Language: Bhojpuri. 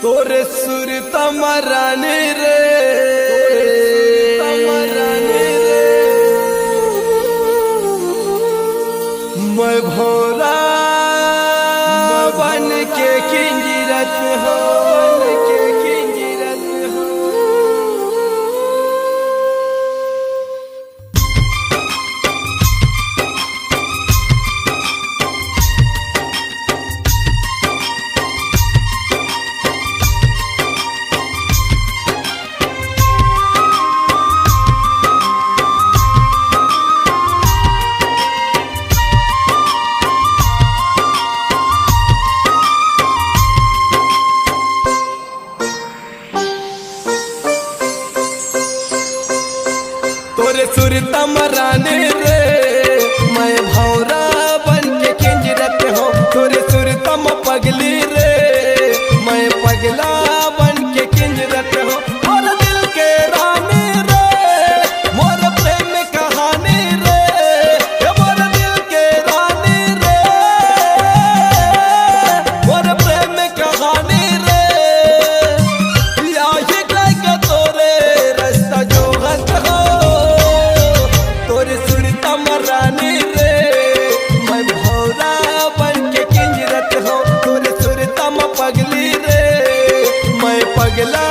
तोरे सुर तमराने रे मैं भोरा बन के किंजरत हो तोरे सुर तमराने रे मैं भौरा बन के किंजरत हो तोरे सुर तम पगली रे मैं पगला बन के किंजरत हो और दिल के रानी रे मोर प्रेम कहानी रे मोर दिल के रानी रे मोर प्रेम कहानी रे आशिक लागे तोरे रास्ता जो हत हो तोरे सुर तमरानी रे मैं भौरा बन के किंजरत हो तोरे सुर तम पगली रे मैं पगला